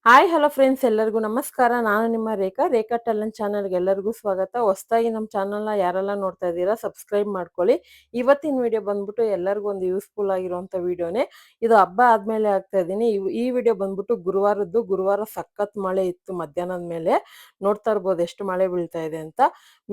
Hi hello friends, ಎಲ್ಲರಿಗೂ ನಮಸ್ಕಾರ. ನಾನು ನಿಮ್ಮ ರೇಖಾ ಟ್ಯಾಲೆಂಟ್ ಚಾನಲ್ಗೆ ಎಲ್ಲರಿಗೂ ಸ್ವಾಗತ. ಹೊಸದಾಗಿ ನಮ್ಮ ಚಾನಲ್ನ ಯಾರೆಲ್ಲ ನೋಡ್ತಾ ಇದ್ದೀರಾ ಸಬ್ಸ್ಕ್ರೈಬ್ ಮಾಡ್ಕೊಳ್ಳಿ. ಇವತ್ತಿನ ವಿಡಿಯೋ ಬಂದ್ಬಿಟ್ಟು ಎಲ್ಲರಿಗೂ ಒಂದು ಯೂಸ್ಫುಲ್ ಆಗಿರುವಂಥ ವಿಡಿಯೋನೇ. ಇದು ಹಬ್ಬ ಆದಮೇಲೆ ಆಗ್ತಾ ಇದ್ದೀನಿ. ಈ ವಿಡಿಯೋ ಬಂದ್ಬಿಟ್ಟು ಗುರುವಾರ ಸಖತ್ ಮಳೆ ಇತ್ತು ಮಧ್ಯಾಹ್ನದ ಮೇಲೆ. ನೋಡ್ತಾ ಇರ್ಬೋದು ಎಷ್ಟು ಮಳೆ ಬೀಳ್ತಾ ಇದೆ ಅಂತ.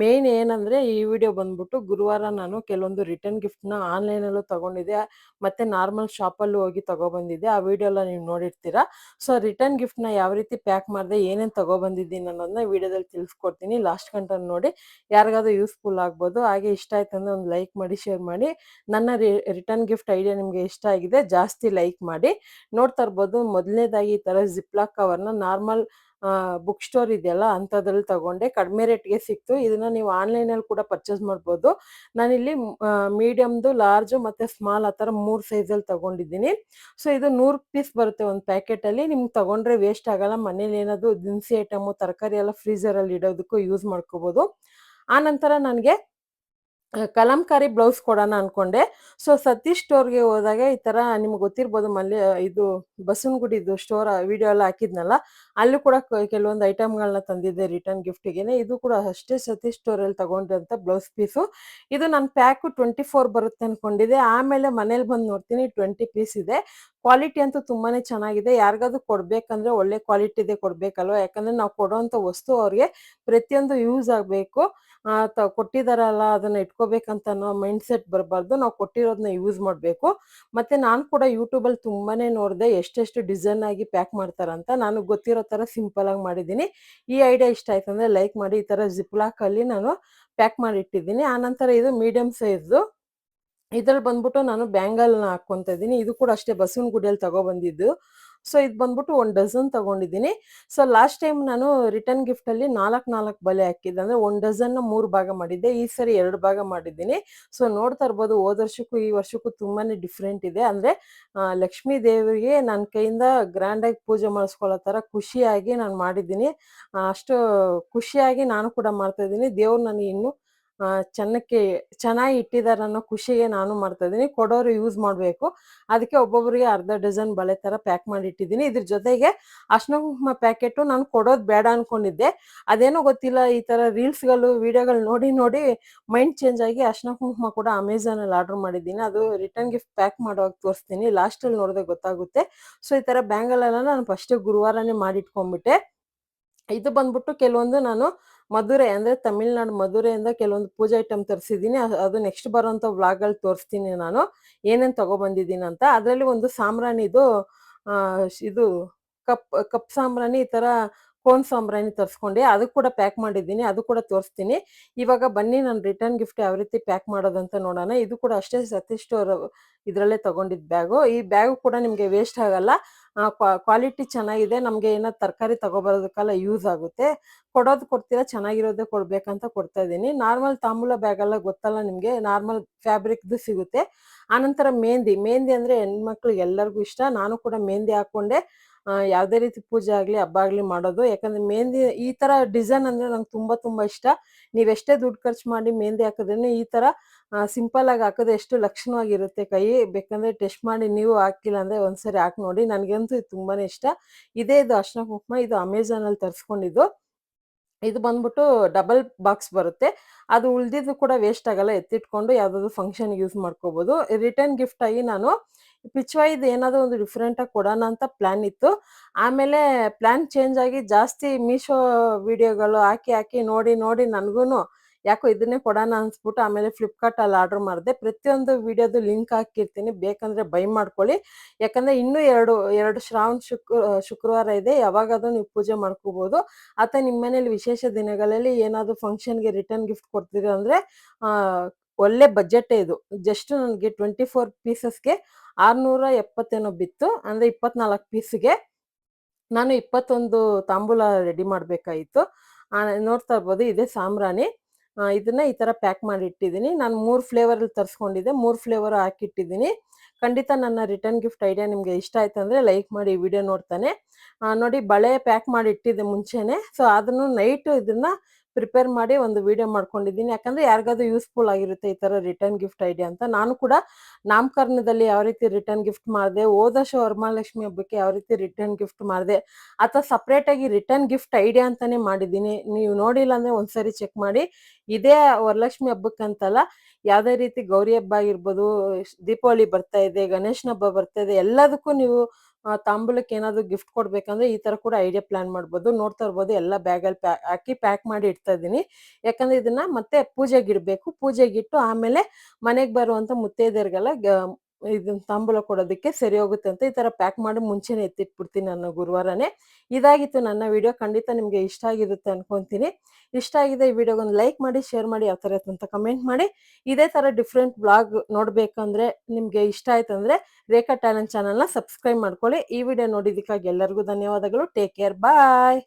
ಮೇಯ್ನ್ ಏನಂದರೆ ಈ ವಿಡಿಯೋ ಬಂದ್ಬಿಟ್ಟು ಗುರುವಾರ ನಾನು ಕೆಲವೊಂದು ರಿಟರ್ನ್ ಗಿಫ್ಟ್ನ ಆನ್ಲೈನಲ್ಲೂ ತೊಗೊಂಡಿದ್ದೆ, ಮತ್ತು ನಾರ್ಮಲ್ ಶಾಪಲ್ಲೂ ಹೋಗಿ ತೊಗೊಬಂದಿದ್ದೆ. ಆ ವಿಡಿಯೋ ಎಲ್ಲ ನೀವು ನೋಡಿರ್ತೀರಾ. ಸೊ ರಿಟರ್ನ್ ಗಿಫ್ಟ್ನ ಯಾವ ರೀತಿ ಪ್ಯಾಕ್ ಮಾಡಿದೆ, ಏನೇನು ತಗೊಬಂದಿದ್ದೀನಿ ಅನ್ನೋದನ್ನ ವಿಡಿಯೋದಲ್ಲಿ ತಿಳಿಸ್ಕೊಡ್ತೀನಿ. ಲಾಸ್ಟ್ ಗಂಟ ನೋಡಿ ಯಾರಿಗಾದ್ರೂ ಯೂಸ್ಫುಲ್ ಆಗ್ಬೋದು. ಹಾಗೆ ಇಷ್ಟ ಆಯ್ತು ಅಂದರೆ ಒಂದು ಲೈಕ್ ಮಾಡಿ, ಶೇರ್ ಮಾಡಿ. ನನ್ನ ರಿಟರ್ನ್ ಗಿಫ್ಟ್ ಐಡಿಯಾ ನಿಮಗೆ ಇಷ್ಟ ಆಗಿದೆ ಜಾಸ್ತಿ ಲೈಕ್ ಮಾಡಿ. ನೋಡ್ತಾ ಇರ್ಬೋದು, ಮೊದಲನೇದಾಗಿ ಈ ಥರ ಜಿಪ್ಲಾಕ್ ಕವರ್ನ ನಾರ್ಮಲ್ ಬುಕ್ ಸ್ಟೋರ್ ಇದೆಯಲ್ಲ ಅಂಥದ್ರಲ್ಲಿ ತಗೊಂಡೆ. ಕಡಿಮೆ ರೇಟ್ಗೆ ಸಿಕ್ತು. ಇದನ್ನ ನೀವು ಆನ್ಲೈನಲ್ಲಿ ಕೂಡ ಪರ್ಚೇಸ್ ಮಾಡ್ಬೋದು. ನಾನಿಲ್ಲಿ ಮೀಡಿಯಮ್ದು, ಲಾರ್ಜು ಮತ್ತು ಸ್ಮಾಲ್ ಆ ಥರ 3 ಸೈಜಲ್ಲಿ ತಗೊಂಡಿದ್ದೀನಿ. ಸೊ ಇದು 100 ಪೀಸ್ ಬರುತ್ತೆ ಒಂದು ಪ್ಯಾಕೆಟಲ್ಲಿ. ನಿಮ್ಗೆ ತಗೊಂಡ್ರೆ ವೇಸ್ಟ್ ಆಗಲ್ಲ. ಮನೇಲಿ ಏನಾದರೂ ದಿನಸಿ ಐಟಮು, ತರಕಾರಿ ಎಲ್ಲ ಫ್ರೀಝರಲ್ಲಿ ಇಡೋದಕ್ಕೂ ಯೂಸ್ ಮಾಡ್ಕೋಬೋದು. ಆನಂತರ ನನಗೆ ಕಲಂಕಾರಿ ಬ್ಲೌಸ್ ಕೊಡೋಣ ಅನ್ಕೊಂಡೆ. ಸೊ ಸತೀಶ್ ಸ್ಟೋರ್ಗೆ ಹೋದಾಗ ಈ ಥರ ನಿಮ್ಗೆ ಗೊತ್ತಿರ್ಬೋದು, ಇದು ಬಸವನಗುಡಿದು ಸ್ಟೋರ್ ವಿಡಿಯೋ ಎಲ್ಲ ಹಾಕಿದ್ನಲ್ಲ, ಅಲ್ಲೂ ಕೂಡ ಕೆಲವೊಂದು ಐಟಮ್ಗಳನ್ನ ತಂದಿದ್ದೆ ರಿಟರ್ನ್ ಗಿಫ್ಟಿಗೆನೆ. ಇದು ಕೂಡ ಅಷ್ಟೇ ಸತೀಶ್ ಸ್ಟೋರಲ್ಲಿ ತಗೊಂಡಂಥ ಬ್ಲೌಸ್ ಪೀಸು. ಇದು ನನ್ನ ಪ್ಯಾಕು 24 ಬರುತ್ತೆ ಅನ್ಕೊಂಡಿದ್ದೆ. ಆಮೇಲೆ ಮನೇಲಿ ಬಂದು ನೋಡ್ತೀನಿ 20 ಪೀಸ್ ಇದೆ. ಕ್ವಾಲಿಟಿ ಅಂತೂ ತುಂಬಾನೇ ಚೆನ್ನಾಗಿದೆ. ಯಾರಿಗಾದ್ರೂ ಕೊಡ್ಬೇಕಂದ್ರೆ ಒಳ್ಳೆ ಕ್ವಾಲಿಟಿದೇ ಕೊಡ್ಬೇಕಲ್ವ, ಯಾಕಂದ್ರೆ ನಾವು ಕೊಡೋಂಥ ವಸ್ತು ಅವ್ರಿಗೆ ಪ್ರತಿಯೊಂದು ಯೂಸ್ ಆಗಬೇಕು. ಕೊಟ್ಟಿದಾರಲ್ಲ ಅದನ್ನ ಇಟ್ಕೋಬೇಕಂತ ಅನ್ನೋ ಮೈಂಡ್ ಸೆಟ್ ಬರಬಾರ್ದು. ನಾವು ಕೊಟ್ಟಿರೋದನ್ನ ಯೂಸ್ ಮಾಡಬೇಕು. ಮತ್ತೆ ನಾನು ಕೂಡ ಯೂಟ್ಯೂಬಲ್ಲಿ ತುಂಬಾನೇ ನೋಡಿದೆ ಎಷ್ಟೆಷ್ಟು ಡಿಸೈನ್ ಆಗಿ ಪ್ಯಾಕ್ ಮಾಡ್ತಾರಂತ. ನಾನು ಗೊತ್ತಿರೋ ಥರ ಸಿಂಪಲ್ ಆಗಿ ಮಾಡಿದ್ದೀನಿ. ಈ ಐಡಿಯಾ ಇಷ್ಟ ಆಯ್ತು ಅಂದರೆ ಲೈಕ್ ಮಾಡಿ. ಈ ಥರ ಜಿಪ್ಲಾಕಲ್ಲಿ ನಾನು ಪ್ಯಾಕ್ ಮಾಡಿ ಇಟ್ಟಿದ್ದೀನಿ. ಆನಂತರ ಇದು ಮೀಡಿಯಮ್ ಸೈಜ್ದು. ಇದ್ರಲ್ಲಿ ಬಂದ್ಬಿಟ್ಟು ನಾನು ಬ್ಯಾಂಗಲ್ನ ಹಾಕ್ಕೊಂತ ಇದ್ದೀನಿ. ಇದು ಕೂಡ ಅಷ್ಟೇ ಬಸವನಗುಡಿಯಲ್ಲಿ ತಗೊಬಂದಿದ್ದು. ಸೊ ಇದು ಬಂದ್ಬಿಟ್ಟು 1 ಡಜನ್ ತಗೊಂಡಿದ್ದೀನಿ. ಸೊ ಲಾಸ್ಟ್ ಟೈಮ್ ನಾನು ರಿಟರ್ನ್ ಗಿಫ್ಟಲ್ಲಿ 4 ಬಳೆ ಹಾಕಿದ್ದೆ. ಅಂದರೆ 1 ಡಜನ್ನ 3 ಭಾಗ ಮಾಡಿದ್ದೆ. ಈ ಸರಿ 2 ಭಾಗ ಮಾಡಿದ್ದೀನಿ. ಸೊ ನೋಡ್ತಾ ಇರ್ಬೋದು, ಹೋದ ವರ್ಷಕ್ಕೂ ಈ ವರ್ಷಕ್ಕೂ ತುಂಬಾನೇ ಡಿಫ್ರೆಂಟ್ ಇದೆ. ಅಂದರೆ ಲಕ್ಷ್ಮೀ ದೇವಿಗೆ ನನ್ನ ಕೈಯಿಂದ ಗ್ರ್ಯಾಂಡಾಗಿ ಪೂಜೆ ಮಾಡಿಸ್ಕೊಳ್ಳೋ ಥರ ಖುಷಿಯಾಗಿ ನಾನು ಮಾಡಿದ್ದೀನಿ. ಅಷ್ಟು ಖುಷಿಯಾಗಿ ನಾನು ಕೂಡ ಮಾಡ್ತಾ ಇದ್ದೀನಿ. ದೇವ್ರು ನನಗೆ ಇನ್ನೂ ಚೆನ್ನಾಗಿ ಇಟ್ಟಿದ್ದಾರೆ ಅನ್ನೋ ಖುಷಿಗೆ ನಾನು ಮಾಡ್ತಾ ಇದ್ದೀನಿ. ಕೊಡೋರು ಯೂಸ್ ಮಾಡಬೇಕು. ಅದಕ್ಕೆ ಒಬ್ಬೊಬ್ಬರಿಗೆ ಅರ್ಧ ಡಜನ್ ಬಳೆ ಥರ ಪ್ಯಾಕ್ ಮಾಡಿ ಇಟ್ಟಿದ್ದೀನಿ. ಇದ್ರ ಜೊತೆಗೆ ಅರ್ಶಿನ ಕುಂಕುಮ ಪ್ಯಾಕೆಟು ನಾನು ಕೊಡೋದು ಬೇಡ ಅನ್ಕೊಂಡಿದ್ದೆ. ಅದೇನೋ ಗೊತ್ತಿಲ್ಲ, ಈ ಥರ ರೀಲ್ಸ್ಗಳು ವಿಡಿಯೋಗಳು ನೋಡಿ ನೋಡಿ ಮೈಂಡ್ ಚೇಂಜ್ ಆಗಿ ಅರ್ಶಿನ ಕುಂಕುಮ ಕೂಡ ಅಮೆಝಾನಲ್ಲಿ ಆರ್ಡರ್ ಮಾಡಿದ್ದೀನಿ. ಅದು ರಿಟರ್ನ್ ಗಿಫ್ಟ್ ಪ್ಯಾಕ್ ಮಾಡುವಾಗ ತೋರಿಸ್ತೀನಿ. ಲಾಸ್ಟಲ್ಲಿ ನೋಡಿದ್ರೆ ಗೊತ್ತಾಗುತ್ತೆ. ಸೊ ಈ ಥರ ಬ್ಯಾಂಗಲೆಲ್ಲ ನಾನು ಫಸ್ಟೇ ಗುರುವಾರನೇ ಮಾಡಿಟ್ಕೊಂಡ್ಬಿಟ್ಟೆ. ಇದು ಬಂದ್ಬಿಟ್ಟು ಕೆಲವೊಂದು ನಾನು ಮಧುರೈ ಅಂದರೆ ತಮಿಳ್ನಾಡು ಮಧುರೈಯಿಂದ ಕೆಲವೊಂದು ಪೂಜಾ ಐಟಮ್ ತರಿಸಿದ್ದೀನಿ. ಅದು ನೆಕ್ಸ್ಟ್ ಬರೋಂಥ ವ್ಲಾಗಲ್ಲಿ ತೋರಿಸ್ತೀನಿ ನಾನು ಏನೇನು ತಗೊಬಂದಿದ್ದೀನಿ ಅಂತ. ಅದರಲ್ಲಿ ಒಂದು ಸಾಂಬ್ರಾಣಿದು ಇದು ಕಪ್ ಸಾಂಬ್ರಾಣಿ, ಈ ಥರ ಕೋನ್ ಸಾಂಬ್ರಾಣಿ ತರಿಸ್ಕೊಂಡೆ. ಅದು ಕೂಡ ಪ್ಯಾಕ್ ಮಾಡಿದ್ದೀನಿ. ಅದು ಕೂಡ ತೋರಿಸ್ತೀನಿ. ಇವಾಗ ಬನ್ನಿ ನಾನು ರಿಟರ್ನ್ ಗಿಫ್ಟ್ ಯಾವ ರೀತಿ ಪ್ಯಾಕ್ ಮಾಡೋದಂತ ನೋಡೋಣ. ಇದು ಕೂಡ ಅಷ್ಟೇ ಸತೀಶ್ ಸ್ಟೋರ್ ಇದರಲ್ಲೇ ತಗೊಂಡಿದ್ದ ಬ್ಯಾಗು. ಈ ಬ್ಯಾಗು ಕೂಡ ನಿಮಗೆ ವೇಸ್ಟ್ ಆಗಲ್ಲ. ಕ್ವಾಲಿಟಿ ಚೆನ್ನಾಗಿದೆ. ನಮಗೆ ಏನಾದ್ರು ತರಕಾರಿ ತಗೊಬರೋದಕ್ಕೆಲ್ಲ ಯೂಸ್ ಆಗುತ್ತೆ. ಕೊಡ್ತೀರಾ, ಚೆನ್ನಾಗಿರೋದೇ ಕೊಡ್ಬೇಕಂತ ಕೊಡ್ತಾ ಇದ್ದೀನಿ. ನಾರ್ಮಲ್ ತಾಂಬೂಲ ಬ್ಯಾಗೆಲ್ಲ ಗೊತ್ತಲ್ಲ ನಿಮಗೆ, ನಾರ್ಮಲ್ ಫ್ಯಾಬ್ರಿಕ್ದು ಸಿಗುತ್ತೆ. ಆನಂತರ ಮೆಹಂದಿ ಅಂದರೆ ಹೆಣ್ಮಕ್ಳಿಗೆ ಎಲ್ಲರಿಗೂ ಇಷ್ಟ. ನಾನು ಕೂಡ ಮೆಹಂದಿ ಹಾಕ್ಕೊಂಡೆ ಯಾವುದೇ ರೀತಿ ಪೂಜೆ ಆಗಲಿ ಹಬ್ಬ ಆಗಲಿ ಮಾಡೋದು. ಯಾಕಂದರೆ ಮೆಹಂದಿ ಈ ಥರ ಡಿಸೈನ್ ಅಂದರೆ ನಂಗೆ ತುಂಬ ಇಷ್ಟ. ನೀವೆಷ್ಟೇ ದುಡ್ಡು ಖರ್ಚು ಮಾಡಿ ಮೆಹಂದಿ ಹಾಕಿದ್ರೂ ಈ ಥರ ಸಿಂಪಲ್ ಆಗಿ ಹಾಕಿದ್ರೆ ಎಷ್ಟು ಲಕ್ಷಣವಾಗಿರುತ್ತೆ ಕೈ. ಬೇಕಂದರೆ ಟೆಸ್ಟ್ ಮಾಡಿ, ನೀವು ಹಾಕಿಲ್ಲ ಅಂದರೆ ಒಂದ್ಸರಿ ಹಾಕಿ ನೋಡಿ. ನನಗಂತೂ ಇದು ತುಂಬಾನೇ ಇಷ್ಟ. ಇದು ಅರ್ಶಿನ ಕುಂಕುಮ. ಇದು ಅಮೆಝಾನಲ್ಲಿ ತರಿಸ್ಕೊಂಡಿದ್ದು. ಇದು ಬಂದ್ಬಿಟ್ಟು ಡಬಲ್ ಬಾಕ್ಸ್ ಬರುತ್ತೆ. ಅದು ಉಳಿದಿದ್ದು ಕೂಡ ವೇಸ್ಟ್ ಆಗಲ್ಲ. ಎತ್ತಿಟ್ಕೊಂಡು ಯಾವುದಾದ್ರು ಫಂಕ್ಷನ್ಗೆ ಯೂಸ್ ಮಾಡ್ಕೋಬೋದು. ರಿಟರ್ನ್ ಗಿಫ್ಟ್ ಆಗಿ ನಾನು ಪಿಚ್ವಾಯಿದು ಏನಾದರೂ ಒಂದು ಡಿಫ್ರೆಂಟಾಗಿ ಕೊಡೋಣ ಅಂತ ಪ್ಲ್ಯಾನ್ ಇತ್ತು. ಆಮೇಲೆ ಪ್ಲ್ಯಾನ್ ಚೇಂಜ್ ಆಗಿ ಜಾಸ್ತಿ ಮೀಶೋ ವಿಡಿಯೋಗಳು ಹಾಕಿ ನೋಡಿ ನೋಡಿ ನನಗೂ ಯಾಕೋ ಇದನ್ನೇ ಕೊಡೋಣ ಅನ್ಸ್ಬಿಟ್ಟು ಆಮೇಲೆ ಫ್ಲಿಪ್ಕಾರ್ಟಲ್ಲಿ ಆರ್ಡರ್ ಮಾಡಿದೆ. ಪ್ರತಿಯೊಂದು ವಿಡಿಯೋದು ಲಿಂಕ್ ಹಾಕಿರ್ತೀನಿ, ಬೇಕಂದರೆ ಬೈ ಮಾಡ್ಕೊಳ್ಳಿ. ಯಾಕಂದರೆ ಇನ್ನೂ ಎರಡು ಶ್ರಾವಣ ಶುಕ್ರವಾರ ಇದೆ. ಯಾವಾಗಾದರೂ ನೀವು ಪೂಜೆ ಮಾಡ್ಕೋಬೋದು. ಅಥವಾ ನಿಮ್ಮ ಮನೇಲಿ ವಿಶೇಷ ದಿನಗಳಲ್ಲಿ ಏನಾದರೂ ಫಂಕ್ಷನ್ಗೆ ರಿಟರ್ನ್ ಗಿಫ್ಟ್ ಕೊಡ್ತೀರ ಅಂದರೆ ಒಳ್ಳೆ ಬಜೆಟೇ ಇದು. ಜಸ್ಟ್ ನನಗೆ 24 ಪೀಸಸ್ಗೆ 670 ಬಿತ್ತು. ಅಂದರೆ 24 ಪೀಸ್ಗೆ ನಾನು 21 ತಾಂಬೂಲ ರೆಡಿ ಮಾಡಬೇಕಾಯಿತು. ನೋಡ್ತಾ ಇರ್ಬೋದು, ಇದೇ ಸಾಂಬ್ರಾಣಿ. ಇದನ್ನ ಈ ಥರ ಪ್ಯಾಕ್ ಮಾಡಿ ಇಟ್ಟಿದ್ದೀನಿ. ನಾನು 3 ಫ್ಲೇವರಲ್ಲಿ ತರಿಸ್ಕೊಂಡಿದ್ದೆ. 3 ಫ್ಲೇವರ್ ಹಾಕಿಟ್ಟಿದ್ದೀನಿ. ಖಂಡಿತ ನನ್ನ ರಿಟರ್ನ್ ಗಿಫ್ಟ್ ಐಡಿಯಾ ನಿಮಗೆ ಇಷ್ಟ ಆಯ್ತು ಅಂದರೆ ಲೈಕ್ ಮಾಡಿ, ವಿಡಿಯೋ ನೋಡ್ತಾನೆ. ನೋಡಿ, ಬಳೆ ಪ್ಯಾಕ್ ಮಾಡಿ ಇಟ್ಟಿದ್ದೆ ಮುಂಚೆನೇ. ಸೊ ಅದನ್ನು ನೈಟು ಇದನ್ನು ಪ್ರಿಪೇರ್ ಮಾಡಿ ಒಂದು ವಿಡಿಯೋ ಮಾಡ್ಕೊಂಡಿದ್ದೀನಿ. ಯಾಕಂದ್ರೆ ಯಾರಿಗಾದ್ರೂ ಯೂಸ್ಫುಲ್ ಆಗಿರುತ್ತೆ ಈ ತರ ರಿಟರ್ನ್ ಗಿಫ್ಟ್ ಐಡಿಯಾ ಅಂತ. ನಾನು ಕೂಡ ನಾಮಕರಣದಲ್ಲಿ ಯಾವ ರೀತಿ ರಿಟರ್ನ್ ಗಿಫ್ಟ್ ಮಾಡಿದೆ, ಹೋದ ವರ್ಷ ವರಮಹಾಲಕ್ಷ್ಮಿ ಹಬ್ಬಕ್ಕೆ ಯಾವ ರೀತಿ ರಿಟರ್ನ್ ಗಿಫ್ಟ್ ಮಾಡಿದೆ, ಅಥವಾ ಸಪ್ರೇಟ್ ಆಗಿ ರಿಟರ್ನ್ ಗಿಫ್ಟ್ ಐಡಿಯಾ ಅಂತಾನೆ ಮಾಡಿದ್ದೀನಿ. ನೀವು ನೋಡಿಲ್ಲ ಅಂದ್ರೆ ಒಂದ್ಸರಿ ಚೆಕ್ ಮಾಡಿ. ಇದೇ ವರಲಕ್ಷ್ಮಿ ಹಬ್ಬಕ್ಕಂತಲ್ಲ, ಯಾವ್ದೇ ರೀತಿ ಗೌರಿ ಹಬ್ಬ ಆಗಿರ್ಬೋದು, ದೀಪಾವಳಿ ಬರ್ತಾ ಇದೆ, ಗಣೇಶನ ಹಬ್ಬ ಬರ್ತಾ ಇದೆ, ಎಲ್ಲದಕ್ಕೂ ನೀವು ತಾಂಬೂಲಕ್ಕೆ ಏನಾದ್ರು ಗಿಫ್ಟ್ ಕೊಡ್ಬೇಕಂದ್ರೆ ಈ ತರ ಕೂಡ ಐಡಿಯಾ ಪ್ಲಾನ್ ಮಾಡ್ಬೋದು. ನೋಡ್ತಾ ಇರ್ಬೋದು, ಎಲ್ಲ ಬ್ಯಾಗಲ್ಲಿ ಹಾಕಿ ಪ್ಯಾಕ್ ಮಾಡಿ ಇಡ್ತಾ ಇದೀನಿ. ಯಾಕಂದ್ರೆ ಇದನ್ನ ಮತ್ತೆ ಪೂಜೆಗೆ ಇಡ್ಬೇಕು. ಪೂಜೆಗಿಟ್ಟು ಆಮೇಲೆ ಮನೆಗೆ ಬರುವಂತ ಮುತ್ತೈದೆಯರಿಗೆಲ್ಲ ಇದನ್ನ ತಾಂಬೂಲ ಕೊಡೋದಕ್ಕೆ ಸರಿ ಹೋಗುತ್ತೆ ಅಂತ ಈ ತರ ಪ್ಯಾಕ್ ಮಾಡಿ ಮುಂಚೆನೆ ಎತ್ತಿಟ್ಬಿಡ್ತೀನಿ ನಾನು ಗುರುವಾರನೇ. ಇದಾಗಿತ್ತು ನನ್ನ ವಿಡಿಯೋ. ಖಂಡಿತ ನಿಮ್ಗೆ ಇಷ್ಟ ಆಗಿರುತ್ತೆ ಅನ್ಕೊಂತೀನಿ. ಇಷ್ಟ ಆಗಿದೆ ಈ ವಿಡಿಯೋಗೊಂದು ಲೈಕ್ ಮಾಡಿ, ಶೇರ್ ಮಾಡಿ, ಯಾವ ತರ ಅಂತ ಕಮೆಂಟ್ ಮಾಡಿ. ಇದೇ ತರ ಡಿಫ್ರೆಂಟ್ ಬ್ಲಾಗ್ ನೋಡ್ಬೇಕಂದ್ರೆ, ನಿಮ್ಗೆ ಇಷ್ಟ ಆಯ್ತು ಅಂದ್ರೆ ರೇಖಾ ಟ್ಯಾಲೆಂಟ್ ಚಾನಲ್ನ ಸಬ್ಸ್ಕ್ರೈಬ್ ಮಾಡ್ಕೊಳ್ಳಿ. ಈ ವಿಡಿಯೋ ನೋಡಿದಕ್ಕಾಗಿ ಎಲ್ಲರಿಗೂ ಧನ್ಯವಾದಗಳು. ಟೇಕ್ ಕೇರ್, ಬಾಯ್.